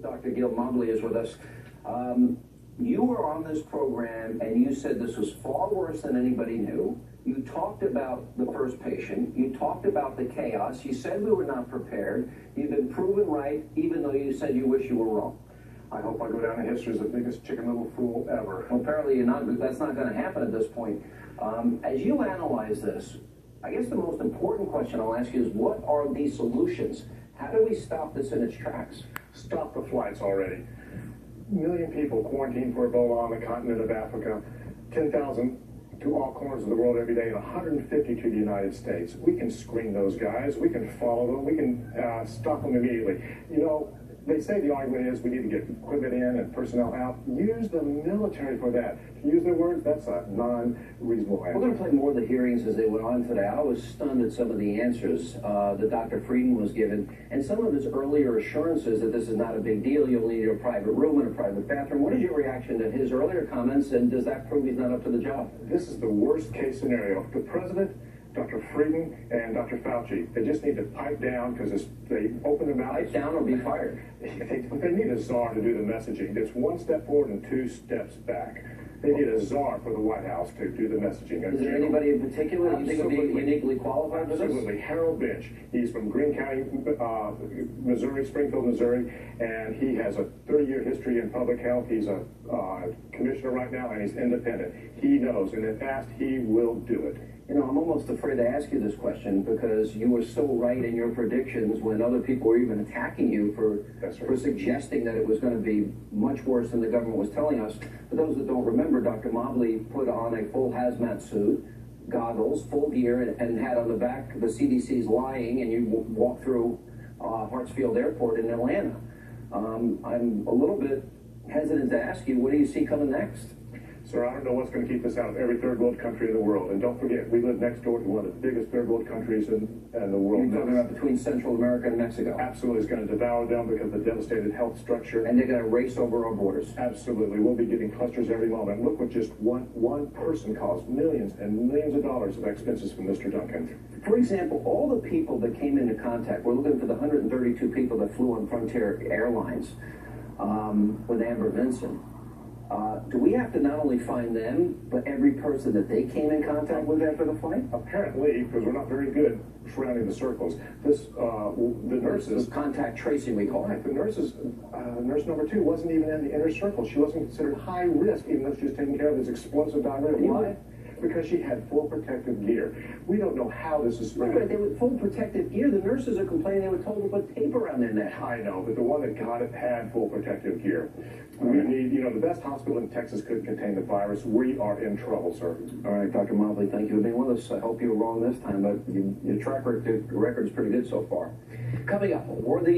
Dr. Gil Mobley is with us. You were on this program and you said this was far worse than anybody knew. You talked about the first patient. You talked about the chaos. You said we were not prepared. You've been proven right, even though you said you wish you were wrong. I hope I go down in history as the biggest chicken little fool ever. Well, apparently you're not. That's not going to happen at this point. As you analyze this, I guess the most important question I'll ask you is, what are the solutions? How do we stop this in its tracks? Stop the flights already. Million people quarantined for Ebola on the continent of Africa. 10,000 to all corners of the world every day, and 150 to the United States. We can screen those guys. We can follow them. We can stop them immediately. You know, they say the argument is we need to get equipment in and personnel out. Use the military for that. To use their words, that's a non-reasonable answer. We're going to play more of the hearings as they went on today. I was stunned at some of the answers that Dr. Frieden was given, and some of his earlier assurances that this is not a big deal. You'll need a private room and a private bathroom. What is your reaction to his earlier comments, and does that prove he's not up to the job? This is the worst case scenario. The president, Dr. Frieden, and Dr. Fauci, they just need to pipe down, because they open their mouth. Pipe down or be fired. They need a czar to do the messaging. It's one step forward and two steps back. They need a czar for the White House to do the messaging. Is there anybody in particular you think would be uniquely qualified for this? Absolutely. Harold Bench. He's from Greene County, Missouri, Springfield, Missouri, and he has a 30-year history in public health. He's a commissioner right now, and he's independent. He knows, and if asked, he will do it. You know, I'm almost afraid to ask you this question because you were so right in your predictions when other people were even attacking you for suggesting that it was going to be much worse than the government was telling us. For those that don't remember, Dr. Mobley put on a full hazmat suit, goggles, full gear, and had on the back the CDC's lying, and you walk through Hartsfield Airport in Atlanta. I'm a little bit hesitant to ask you, what do you see coming next? Sir, I don't know what's going to keep this out of every third world country in the world. And don't forget, we live next door to one of the biggest third world countries in the world. You're talking about between Central America and Mexico? Absolutely. It's going to devour them because of the devastated health structure. And they're going to race over our borders? Absolutely. We'll be getting clusters every moment. Look what just one person caused. Millions and millions of dollars of expenses from Mr. Duncan. For example, all the people that came into contact, we're looking for the 132 people that flew on Frontier Airlines with Amber Vinson. Do we have to not only find them, but every person that they came in contact with after the flight? Apparently, because we're not very good surrounding the circles. The nurses... Contact tracing, we call it. The nurses, nurse number 2 wasn't even in the inner circle. She wasn't considered high risk, even though she was taking care of this explosive diarrhea. Why? Because she had full protective gear. We don't know how this is spread. Right, they were full protective gear. The nurses are complaining they were told to put tape around their neck. I know, but the one that got it had full protective gear. We need, you know, the best hospital in Texas could contain the virus. We are in trouble, sir. All right, Dr. Mobley, thank you for being with us. I hope you were wrong this time, but your track record is pretty good so far. Coming up, worthy